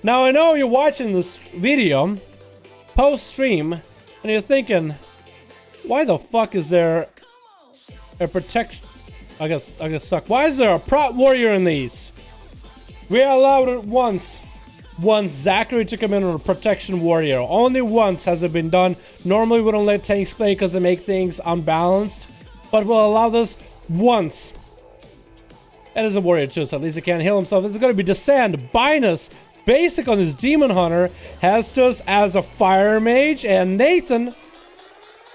Now I know you're watching this video post-stream and you're thinking, why the fuck is there a protection? I guess suck. Why is there a prot warrior in these? We allowed it once. Once Zachary took him in on a protection warrior. Only once has it been done. Normally we don't let tanks play because they make things unbalanced, but we'll allow this once. That is a warrior too, so at least he can't heal himself. This is going to be Descend. Binus, basic on his Demon Hunter, Hestus as a Fire Mage, and Nathan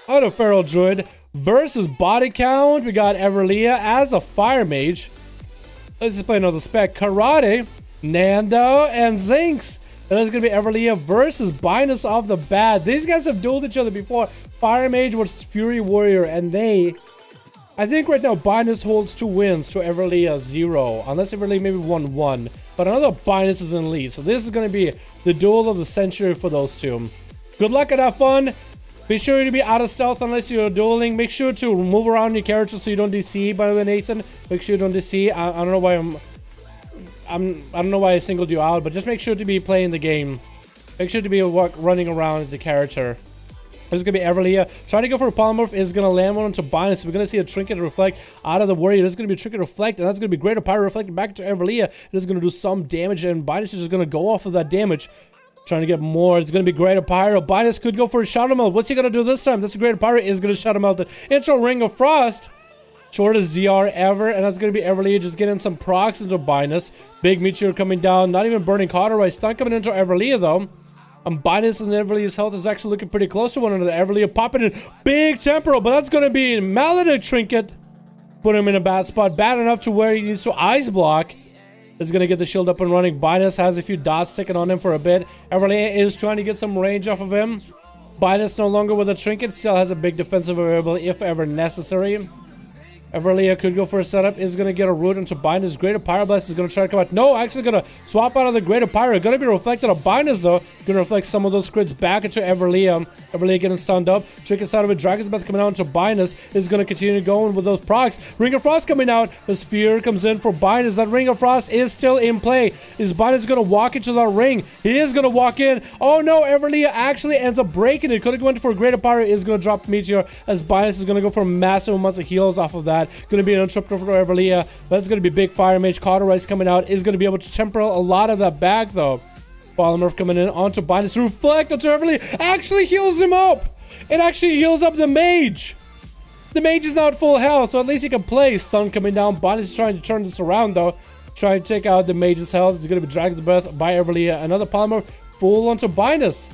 on a Feral Druid versus Body Count. We got Everlia as a Fire Mage. Let's just play another spec. Karate, Nando, and Zinx. And it's going to be Everlia versus Binus off the bat. These guys have dueled each other before. Fire Mage versus Fury Warrior, and I think right now Binus holds 2 wins to Everlia 0, unless Everlia maybe won 1. But another Binus is in lead, so this is going to be the duel of the century for those two. Good luck and have fun. Be sure to be out of stealth unless you're dueling. Make sure to move around your character so you don't DC. By the way, Nathan, make sure you don't DC. I don't know why I don't know why I singled you out, but just make sure to be playing the game. Make sure to be running around as the character. This is going to be Everlia. Trying to go for a polymorph is going to land one onto Binus. We're going to see a Trinket Reflect out of the Warrior. This is going to be a Trinket Reflect, and that's going to be Greater Pyro reflected back to Everlia. It is going to do some damage, and Binus is just going to go off of that damage. Trying to get more. It's going to be Greater Pyro. Binus could go for a Shadow Melt. What's he going to do this time? That's a Greater Pyro is going to Shadow Melt it. Intro Ring of Frost. Shortest ZR ever, and that's going to be Everlia just getting some procs into Binus. Big Meteor coming down. Not even burning Cauterized. Stun coming into Everlia, though. Binus and Everlia's health is actually looking pretty close to one another. Everlia popping in big temporal, but that's going to be Maledict Trinket. Put him in a bad spot. Bad enough to where he needs to Ice Block. Is going to get the shield up and running. Binus has a few dots sticking on him for a bit. Everlia is trying to get some range off of him. Binus no longer with a Trinket. Still has a big defensive variable if ever necessary. Everlia could go for a setup, is going to get a root into Binus. Greater Pyroblast is going to try to come out. No, actually going to swap out of the Greater Pyro. Going to be reflected on Binus, though. Going to reflect some of those crits back into Everlia. Everlia getting stunned up. Trinket side of it. Dragon's Breath coming out into Binus. Is going to continue going with those procs. Ring of Frost coming out. The Sphere comes in for Binus. That Ring of Frost is still in play. Is Binus going to walk into that ring? He is going to walk in. Oh, no. Everlia actually ends up breaking it. Could have gone for a Greater Pyro. Is going to drop Meteor as Binus is going to go for massive amounts of heals off of that. Going to be an Untruptor for Everlia, but it's going to be big Fire Mage. Cauterized coming out is going to be able to temporal a lot of that back, though. Polymorph coming in onto Binus. Reflect onto Everlia. Actually heals him up. It actually heals up the Mage. The Mage is now at full health, so at least he can play. Stun coming down. Binus is trying to turn this around, though. Trying to take out the Mage's health. It's going to be Dragon's Breath by Everlia. Another Polymorph full onto Binus.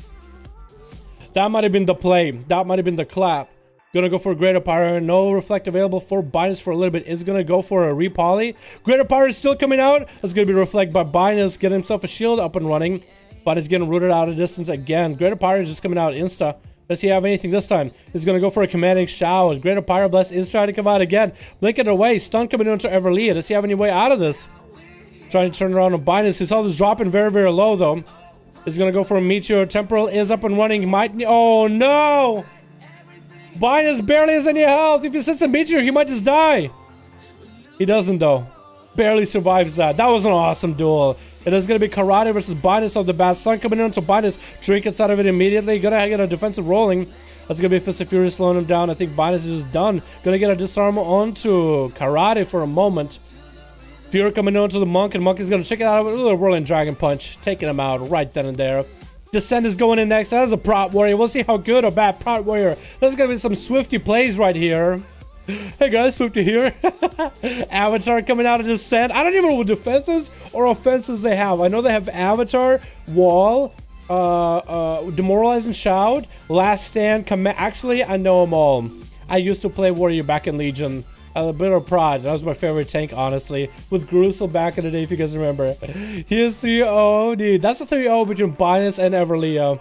That might have been the play. That might have been the clap. Gonna go for a Greater Pyro. No Reflect available for Binus for a little bit. Is gonna go for a Repoly. Greater Pyro is still coming out. It's gonna be Reflect by Binus. Get himself a shield up and running. Binus getting rooted out of distance again. Greater Pyro is just coming out insta. Does he have anything this time? He's gonna go for a Commanding Shower. Greater Pyroblast is trying to come out again. Blink it away. Stun coming into Everlia. Does he have any way out of this? Trying to turn around on Binus. His health is dropping very, very low, though. He's gonna go for a Meteor. Temporal is up and running. Might. Oh no! Binus barely has any health. If he sits a Meteor, he might just die. He doesn't, though. Barely survives that. That was an awesome duel. It is going to be Karate versus Binus of the bat. Sun coming in to Binus. Trinkets out of it immediately. Gonna get a defensive rolling. That's going to be Fist of Fury slowing him down. I think Binus is just done. Gonna get a disarm onto Karate for a moment. Fury coming onto the Monk, and Monk is going to check it out with a little Whirling Dragon Punch. Taking him out right then and there. Descend is going in next. That is a Prot Warrior. We'll see how good or bad Prot Warrior. There's going to be some Swifty plays right here. Hey guys, Swifty here. Avatar coming out of Descend. I don't even know what defenses or offenses they have. I know they have Avatar, Wall, Demoralize and Shout, Last Stand, Command. Actually, I know them all. I used to play Warrior back in Legion. A bit of Prod. That was my favorite tank, honestly. With Gruesel back in the day, if you guys remember. He is 3-0, dude. That's a 3-0 between Binus and Everlia.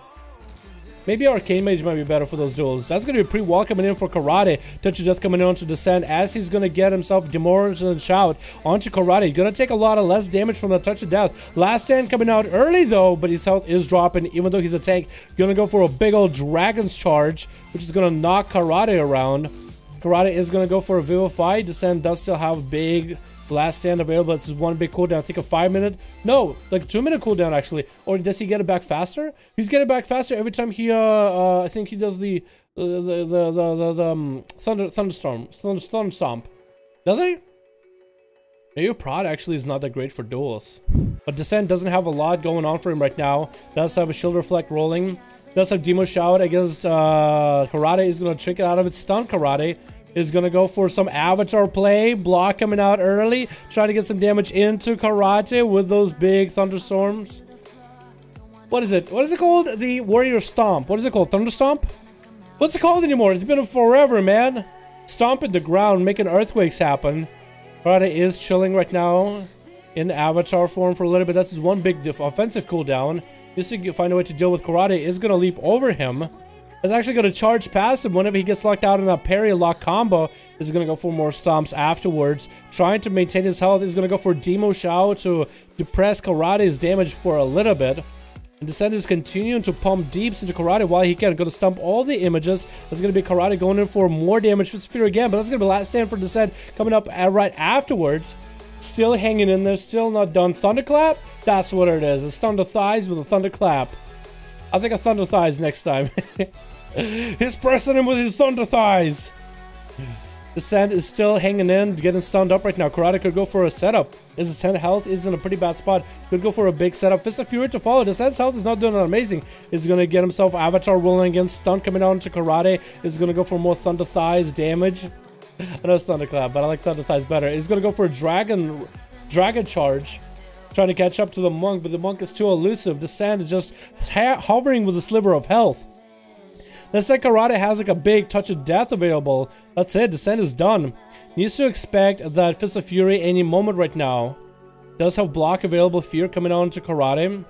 Maybe Arcane Mage might be better for those duels. That's going to be pretty well coming in for Karate. Touch of Death coming on to Descend as he's going to get himself Demoralized and Shout onto Karate. Going to take a lot of less damage from the Touch of Death. Last Stand coming out early though, but his health is dropping even though he's a tank. Going to go for a big old Dragon's Charge, which is going to knock Karate around. Karate is going to go for a Vivify. Descend does still have big Last Stand available. It's just one big cooldown. I think a 5-minute, no, like 2-minute cooldown actually. Or does he get it back faster? He's getting it back faster every time he I think he does the thunder stomp. Does he? Maybe Prod actually is not that great for duels. But Descent doesn't have a lot going on for him right now. Does have a Shield Reflect rolling. Does have Demo Shout against Karate. Is going to trick it out of it. Stun Karate. Is going to go for some Avatar play. Block coming out early. Trying to get some damage into Karate with those big thunderstorms. What is it? What is it called? The Warrior Stomp. What is it called? Thunder Stomp? What's it called anymore? It's been forever, man. Stomping the ground, making earthquakes happen. Karate is chilling right now in Avatar form for a little bit. That's his one big offensive cooldown. Just to find a way to deal with Karate. Is going to leap over him. Is actually going to charge past him whenever he gets locked out in that parry lock combo. Is going to go for more stomps afterwards. Trying to maintain his health. Is going to go for Demo Shao to depress Karate's damage for a little bit. And Descent is continuing to pump deeps into Karate while he can. Going to stump all the images. That's going to be Karate going in for more damage for Sphere again. But that's going to be Last Stand for Descent coming up right afterwards. Still hanging in there. Still not done. Thunderclap? That's what it is. It's Thunder Thighs with a Thunderclap. I think a Thunder Thighs next time. He's pressing him with his Thunder Thighs. Descent is still hanging in, getting stunned up right now. Karate could go for a setup. His 10 health is in a pretty bad spot. Could go for a big setup. Fist of Fury to follow. Descent's health is not doing amazing. He's going to get himself Avatar rolling against stun coming out into Karate. He's going to go for more Thunder Thighs damage. I know it's Thunderclap, but I like Thunder Thighs better. He's going to go for a Dragon Charge. Trying to catch up to the Monk, but the Monk is too elusive. Descent is just hovering with a sliver of health. Descent Karate has like a big Touch of Death available. That's it. Descent is done. Needs to expect that Fist of Fury any moment right now. Does have block available. Fear coming on to Karate.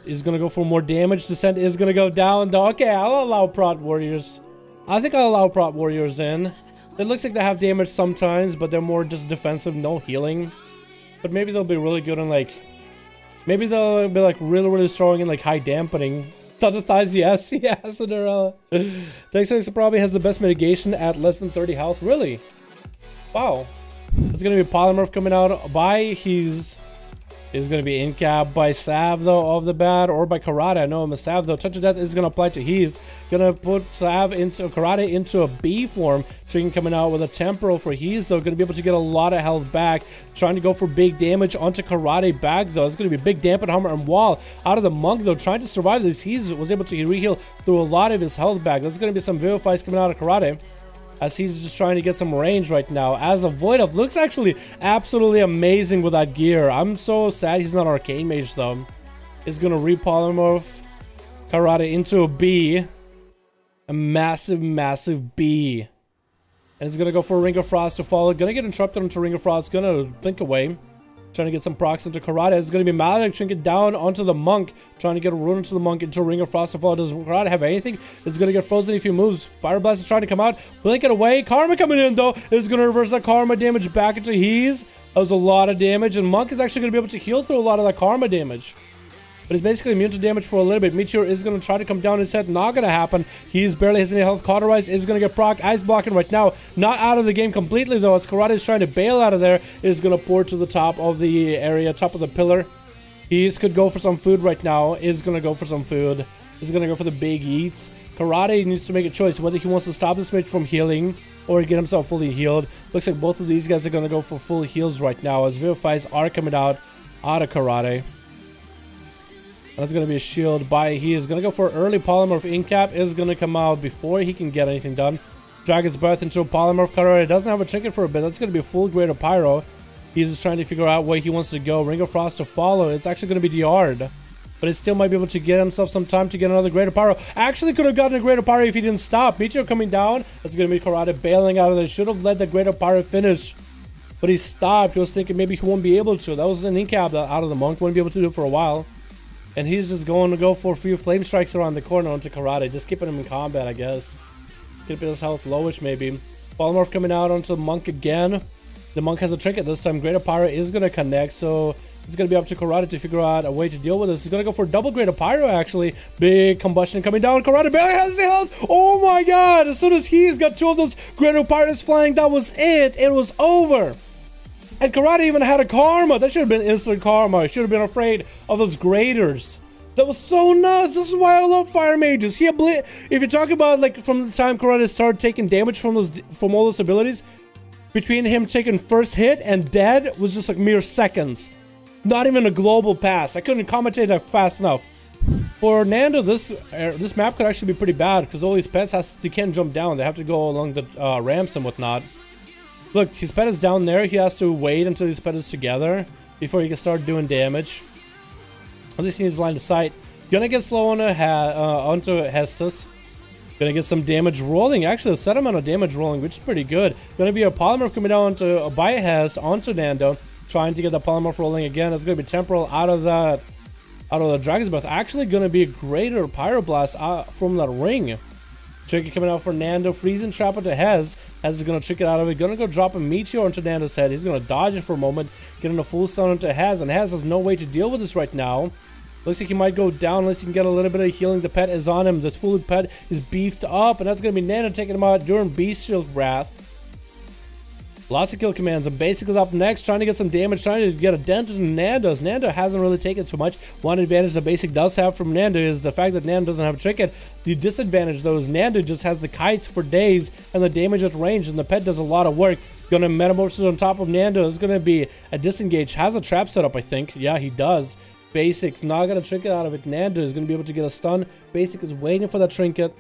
Is going to go for more damage. Descent is going to go down though. Okay, I'll allow Prot Warriors. I think I'll allow Prot Warriors in. It looks like they have damage sometimes, but they're more just defensive, no healing. But maybe they'll be really good on like... Maybe they'll be like really strong in like high dampening. Thunder Thighs, yes, Cinderella. Thanks, probably has the best mitigation at less than 30 health. Really? Wow. It's gonna be Polymorph coming out by his... Is gonna be in-cap by Sav though off the bat, or by Karate. I know him as Sav though. Touch of Death is gonna apply to he's gonna put Sav into Karate into a B form. Triggering coming out with a temporal for he's though, gonna be able to get a lot of health back. Trying to go for big damage onto Karate back though. It's gonna be a big dampen hammer and wall out of the Monk though. Trying to survive this, he's was able to reheal through a lot of his health back. There's gonna be some Vivifies coming out of Karate, as he's just trying to get some range right now. As a Void Elf looks actually absolutely amazing with that gear. I'm so sad he's not Arcane Mage though. He's gonna repolymorph Karate into a B. A massive B. And he's gonna go for a Ring of Frost to follow. Gonna get interrupted into Ring of Frost. Gonna blink away. Trying to get some procs into Karate. It's going to be Malek Trinket down onto the Monk. Trying to get a rune into the Monk into a Ring of Frost to fall. Does Karate have anything? It's going to get frozen if he moves. Fire Blast is trying to come out. Blink it away. Karma coming in though. It's going to reverse that Karma damage back into He's. That was a lot of damage. And Monk is actually going to be able to heal through a lot of that Karma damage. But he's basically immune to damage for a little bit. Meteor is going to try to come down his head. Not going to happen. He's barely has any health. Cauterize is going to get proc. Ice blocking right now. Not out of the game completely though, as Karate is trying to bail out of there. Is going to pour to the top of the area, top of the pillar. He's could go for some food right now. Is going to go for some food. Is going to go for the big eats. Karate needs to make a choice whether he wants to stop this mage from healing or get himself fully healed. Looks like both of these guys are going to go for full heals right now, as Vivifies are coming out of Karate. That's going to be a shield by he is going to go for early polymorph. In-cap is going to come out before he can get anything done. Dragon's Breath into a polymorph. Karate doesn't have a trinket for a bit. That's going to be a full grade of Pyro. He's just trying to figure out where he wants to go. Ring of Frost to follow. It's actually going to be DR'd. But he still might be able to get himself some time to get another grade of Pyro. Actually could have gotten a grade of Pyro if he didn't stop. Meteor coming down. That's going to be Karate bailing out of there. Should have let the grade of Pyro finish. But he stopped. He was thinking maybe he won't be able to. That was an in-cap out of the Monk. Wouldn't be able to do it for a while. And he's just going to go for a few flame strikes around the corner onto Karate, just keeping him in combat, I guess. Keeping his health lowish, maybe. Polymorph coming out onto the Monk again. The Monk has a trinket this time. Greater Pyro is going to connect, so it's going to be up to Karate to figure out a way to deal with this. He's going to go for double Greater Pyro, actually. Big combustion coming down. Karate barely has the health. Oh my god! As soon as he's got 2 of those Greater Pyros flying, that was it. It was over. And Karate even had a karma. That should have been instant karma. I should have been afraid of those graders. That was so nuts. This is why I love fire mages. If you talk about like from the time Karate started taking damage from all those abilities, between him taking first hit and dead was just like mere seconds. Not even a global pass. I couldn't commentate that fast enough. For Nando, this map could actually be pretty bad because all these pets they can't jump down. They have to go along the ramps and whatnot. Look, his pet is down there. He has to wait until his pet is together before he can start doing damage. At least he needs line of sight. Gonna get slow on onto Hestus. Gonna get some damage rolling. Actually, a set amount of damage rolling, which is pretty good. Gonna be a polymorph coming down onto by Hes onto Nando, trying to get the polymorph rolling again. It's gonna be temporal out of the Dragon's Breath. Actually, gonna be a greater pyroblast from that ring. Tricky coming out for Nando. Freezing trap onto Hes. Hes is going to trick it out of it. Going to go drop a meteor onto Nando's head. He's going to dodge it for a moment. Getting a full stun onto Hes. And Hes has no way to deal with this right now. Looks like he might go down unless he can get a little bit of healing. The pet is on him. The full pet is beefed up. And that's going to be Nando taking him out during Bestial Wrath. Lots of kill commands. And Basic is up next, trying to get some damage, trying to get a dent into Nando's. Nando hasn't really taken too much. One advantage that Basic does have from Nando is the fact that Nando doesn't have a trinket. The disadvantage, though, is Nando just has the kites for days and the damage at range, and the pet does a lot of work. Gonna metamorphosis on top of Nando. It's gonna be a disengage. Has a trap set up, I think. Yeah, he does. Basic not gonna trinket out of it. Nando is gonna be able to get a stun. Basic is waiting for that trinket.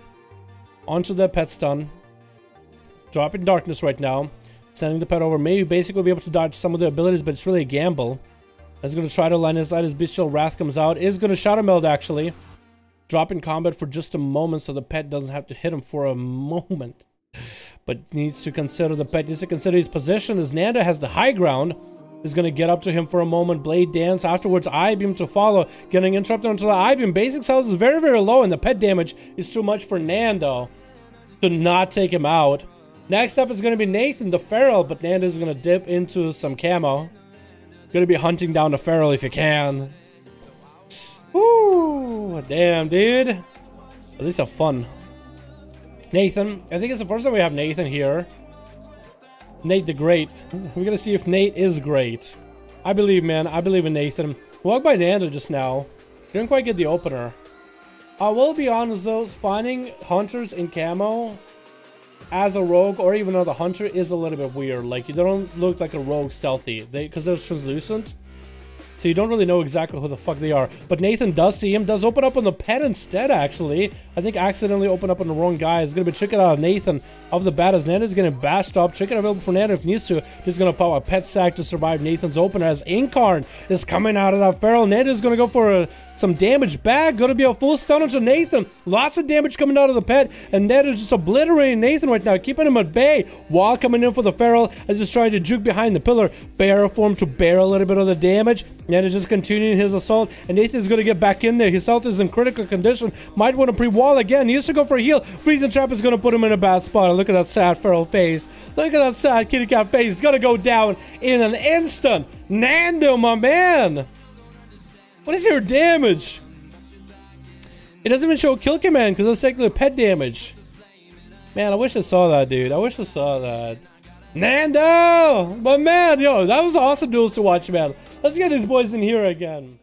Onto the pet stun. Dropping darkness right now. Sending the pet over. Maybe Basic will be able to dodge some of the abilities, but it's really a gamble. He's going to try to line his side as Bestial Wrath comes out. Is going to Shadow Meld, actually. Drop in combat for just a moment so the pet doesn't have to hit him for a moment. But needs to consider the pet. Needs to consider his position as Nando has the high ground. Is going to get up to him for a moment. Blade Dance. Afterwards, I-Beam to follow. Getting interrupted onto the I-Beam. Basic's health is very, very low, and the pet damage is too much for Nando to not take him out. Next up is going to be Nathan the Feral, but Nando's going to dip into some camo. Going to be hunting down the Feral if you can. Woo! Damn, dude. At least have fun. Nathan. I think it's the first time we have Nathan here. Nate the Great. We're going to see if Nate is great. I believe, man. I believe in Nathan. Walked by Nando just now. Didn't quite get the opener. I will be honest, though. Finding hunters in camo as a rogue or even another hunter is a little bit weird. Like, you don't look like a rogue stealthy because they're translucent, so you don't really know exactly who the fuck they are. But Nathan does see him, does open up on the pet instead, actually. I think accidentally opened up on the wrong guy. It's gonna be tricking out of Nathan of the bat as Nando's getting bashed up. Tricking available for Nando if needs to. Just gonna pop a pet sack to survive Nathan's opener as Incarn is coming out of that Feral. Nando's gonna go for some damage back. Gonna be a full stun onto Nathan. Lots of damage coming out of the pet, and Nando's just obliterating Nathan right now, keeping him at bay while coming in for the Feral as he's trying to juke behind the pillar. Barrel form to bear a little bit of the damage. Nando just continuing his assault, and Nathan's gonna get back in there. His health is in critical condition. Might want to pre-wall again. He used to go for a heal. Freezing Trap is gonna put him in a bad spot. Look at that sad Feral face. Look at that sad kitty cat face. He's gonna go down in an instant. Nando, my man. What is your damage? It doesn't even show kill command because it's technically pet damage. Man, I wish I saw that, dude. I wish I saw that. Nando! My man, yo, that was awesome duels to watch, man. Let's get these boys in here again.